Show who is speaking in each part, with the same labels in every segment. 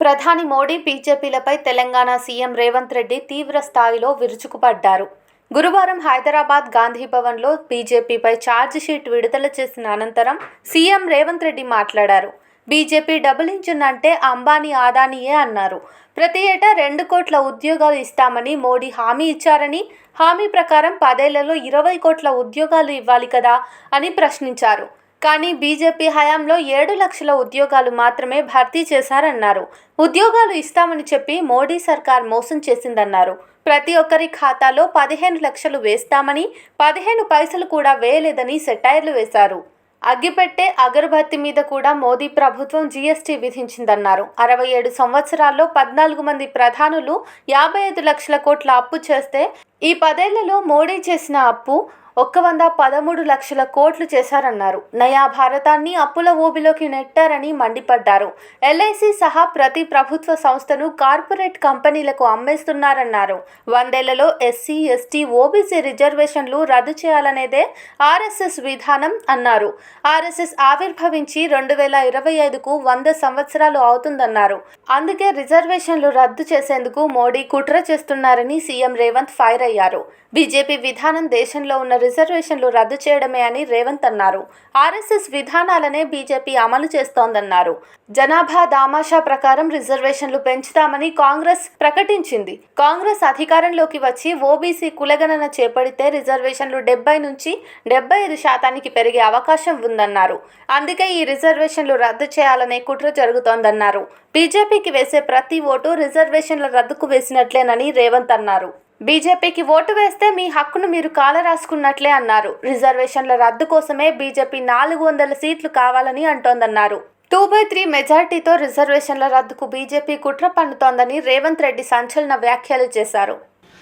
Speaker 1: ప్రధాని మోడీ బీజేపీలపై తెలంగాణ సీఎం రేవంత్ రెడ్డి తీవ్ర స్థాయిలో విరుచుకుపడ్డారు. గురువారం హైదరాబాద్ గాంధీ భవన్లో బీజేపీపై ఛార్జిషీట్ విడుదల చేసిన అనంతరం సీఎం రేవంత్ రెడ్డి మాట్లాడారు. బీజేపీ డబుల్ ఇంజిన్ అంటే అంబానీ అదానీయే అన్నారు. ప్రతి ఏటా 2 కోట్ల ఉద్యోగాలు ఇస్తామని మోడీ హామీ ఇచ్చారని, హామీ ప్రకారం 10 ఏళ్లలో 20 కోట్ల ఉద్యోగాలు ఇవ్వాలి కదా అని ప్రశ్నించారు. కానీ బీజేపీ హయాంలో 7 లక్షల ఉద్యోగాలు మాత్రమే భర్తీ చేశారన్నారు. ఉద్యోగాలు ఇస్తామని చెప్పి మోడీ సర్కార్ మోసం చేసిందన్నారు. ప్రతి ఒక్కరి ఖాతాలో 15 లక్షలు వేస్తామని 15 పైసలు కూడా వేయలేదని సెటైర్లు వేశారు. అగ్గిపెట్టే అగరబత్తి మీద కూడా మోదీ ప్రభుత్వం జీఎస్టీ విధించిందన్నారు. 67 సంవత్సరాల్లో 14 మంది ప్రధానులు 55 లక్షల కోట్ల అప్పు చేస్తే ఈ 10 ఏళ్లలో మోడీ చేసిన అప్పు 113 లక్షల కోట్లు చేశారన్నారు. నయా భారతాన్ని అప్పుల ఊబిలోకి నెట్టారని మండిపడ్డారు. ఎల్ఐసి సహా ప్రతి ప్రభుత్వ సంస్థను కార్పొరేట్ కంపెనీలకు అమ్మేస్తున్నారన్నారు. 100 ఏళ్లలో ఎస్సీ, ఎస్టీ, ఓబీసీ రిజర్వేషన్లు రద్దు చేయాలనేదే ఆర్ఎస్ఎస్ విధానం అన్నారు. ఆర్ఎస్ఎస్ ఆవిర్భవించి 2025కు 100 సంవత్సరాలు అవుతుందన్నారు. అందుకే రిజర్వేషన్లు రద్దు చేసేందుకు మోడీ కుట్ర చేస్తున్నారని సీఎం రేవంత్ ఫైర్ అయ్యారు. బీజేపీ విధానం దేశంలో ఉన్న రిజర్వేషన్లు రద్దు చేయడమే అని రేవంత్ అన్నారు. ఆర్ఎస్ఎస్ విధానాలనే బీజేపీ అమలు చేస్తోందన్నారు. జనాభా దామాషా ప్రకారం రిజర్వేషన్లు పెంచుతామని కాంగ్రెస్ ప్రకటించింది. కాంగ్రెస్ అధికారంలోకి వచ్చి ఓబీసీ కులగణన చేపడితే రిజర్వేషన్లు 70 నుంచి 75% పెరిగే అవకాశం ఉందన్నారు. అందుకే ఈ రిజర్వేషన్లు రద్దు చేయాలనే కుట్ర జరుగుతోందన్నారు. బీజేపీకి వేసే ప్రతి ఓటు రిజర్వేషన్ల రద్దుకు వేసినట్లేనని రేవంత్ అన్నారు. బీజేపీకి ఓటు వేస్తే మీ హక్కును మీరు కాలరాసుకున్నట్లే అన్నారు. రిజర్వేషన్ల రద్దు కోసమే బీజేపీ 400 సీట్లు కావాలని అంటోందన్నారు. 2/3 మెజార్టీతో రిజర్వేషన్ల రద్దుకు బీజేపీ కుట్ర పన్నుతోందని రేవంత్ రెడ్డి సంచలన వ్యాఖ్యలు చేశారు.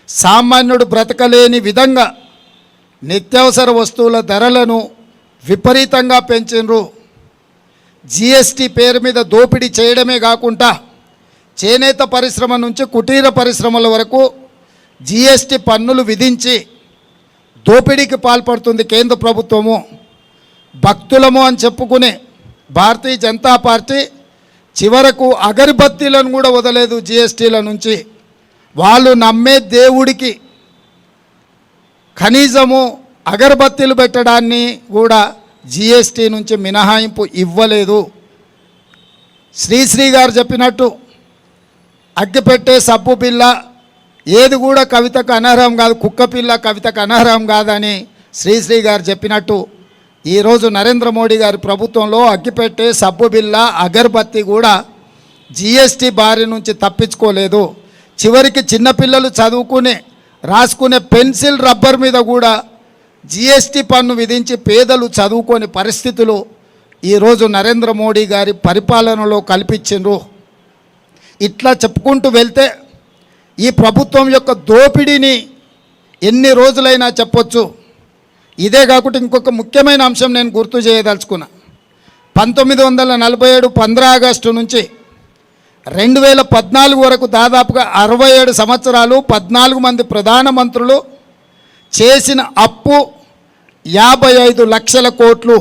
Speaker 2: సామాన్యుడు బ్రతకలేని విధంగా నిత్యావసర వస్తువుల ధరలను విపరీతంగా పెంచిండ్రు. జీఎస్టీ పేరు మీద దోపిడీ చేయడమే కాకుండా చేనేత పరిశ్రమ నుంచి కుటీర పరిశ్రమల వరకు జీఎస్టీ పన్నులు విధించి దోపిడీకి పాల్పడుతుంది కేంద్ర ప్రభుత్వము. భక్తులము అని చెప్పుకునే భారతీయ జనతా పార్టీ చివరకు అగరబత్తీలను కూడా వదలేదు జీఎస్టీల నుంచి. వాళ్ళు నమ్మే దేవుడికి కనీసము అగరబత్తీలు పెట్టడాన్ని కూడా జీఎస్టీ నుంచి మినహాయింపు ఇవ్వలేదు. శ్రీశ్రీ గారు చెప్పినట్టు అగ్గిపెట్టే సబ్బు పిల్ల ఏది కూడా కవితకు అనర్హం కాదు, కుక్క పిల్ల కవితకు అనర్హం కాదని శ్రీశ్రీ గారు చెప్పినట్టు ఈరోజు నరేంద్ర మోడీ గారి ప్రభుత్వంలో అగ్గిపెట్టే సబ్బు బిల్ల అగరబత్తి కూడా జీఎస్టీ బారి నుంచి తప్పించుకోలేదు. చివరికి చిన్నపిల్లలు రాసుకునే పెన్సిల్ రబ్బర్ మీద కూడా జీఎస్టీ పన్ను విధించి పేదలు చదువుకోని పరిస్థితులు ఈరోజు నరేంద్ర మోడీ గారి పరిపాలనలో కల్పించిండ్రు. ఇట్లా చెప్పుకుంటూ వెళ్తే ఈ ప్రభుత్వం యొక్క దోపిడీని ఎన్ని రోజులైనా చెప్పొచ్చు. ఇదే కాకుండా ఇంకొక ముఖ్యమైన అంశం నేను గుర్తు చేయదలుచుకున్నా. 1947 15 ఆగస్టు నుంచి 2014 వరకు దాదాపుగా 67 సంవత్సరాలు 14 మంది ప్రధానమంత్రులు చేసిన అప్పు 55 లక్షల కోట్లు.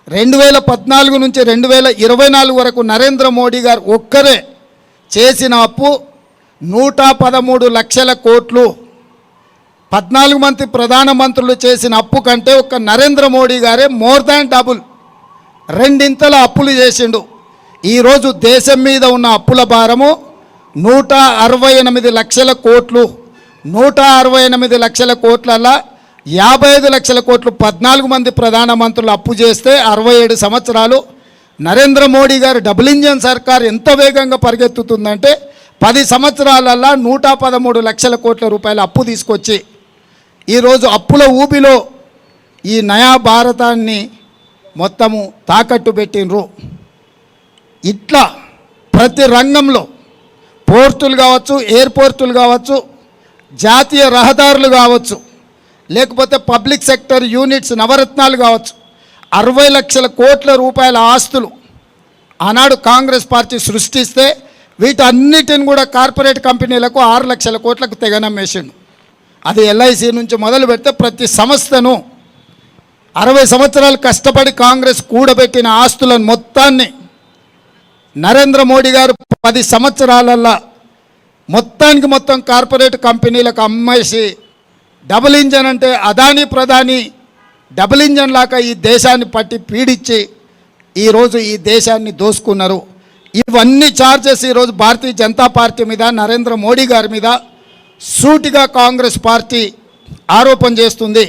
Speaker 2: 2014 నుంచి 2024 వరకు నరేంద్ర మోడీ గారు ఒక్కరే చేసిన అప్పు 113 లక్షల కోట్లు. 14 మంది ప్రధానమంత్రులు చేసిన అప్పు కంటే ఒక నరేంద్ర మోడీ గారే మోర్ దాన్ డబుల్, 2 అప్పులు చేసిండు. ఈరోజు దేశం మీద ఉన్న అప్పుల భారము 168 లక్షల కోట్లు. 168 లక్షల కోట్లల్లో 55 లక్షల కోట్లు 14 మంది ప్రధానమంత్రులు అప్పు చేస్తే 67 సంవత్సరాలు నరేంద్ర మోడీ గారు డబుల్ ఇంజన్ సర్కార్ ఎంత వేగంగా పరిగెత్తుతుందంటే 10 సంవత్సరాలల్లో 113 లక్షల కోట్ల రూపాయల అప్పు తీసుకొచ్చి ఈరోజు అప్పుల ఊబిలో ఈ నయా భారతాన్ని మొత్తము తాకట్టు పెట్టినరు. ఇట్లా ప్రతి రంగంలో పోర్టులు కావచ్చు, ఎయిర్పోర్టులు కావచ్చు, జాతీయ రహదారులు కావచ్చు, లేకపోతే పబ్లిక్ సెక్టర్ యూనిట్స్ నవరత్నాలు కావచ్చు, 60 లక్షల కోట్ల రూపాయల ఆస్తులు ఆనాడు కాంగ్రెస్ పార్టీ సృష్టిస్తే వీటన్నిటిని కూడా కార్పొరేట్ కంపెనీలకు 6 లక్షల కోట్లకు తెగనమ్మేసిండు. అది ఎల్ఐసి నుంచి మొదలు పెడితే ప్రతి సంస్థను 60 సంవత్సరాలు కష్టపడి కాంగ్రెస్ కూడబెట్టిన ఆస్తులను మొత్తాన్ని నరేంద్ర మోడీ గారు 10 సంవత్సరాలల్లో మొత్తానికి మొత్తం కార్పొరేట్ కంపెనీలకు అమ్మేసి డబుల్ ఇంజన్ అంటే అదానీ ప్రధాని డబుల్ ఇంజన్ లాగా ఈ దేశాన్ని పట్టి పీడించి ఈరోజు ఈ దేశాన్ని దోసుకున్నారు. ఇవన్నీ ఛార్జెస్ ఈరోజు భారతీయ జనతా పార్టీ మీద, నరేంద్ర మోడీ గారి మీద సూటిగా కాంగ్రెస్ పార్టీ ఆరోపణ చేస్తుంది.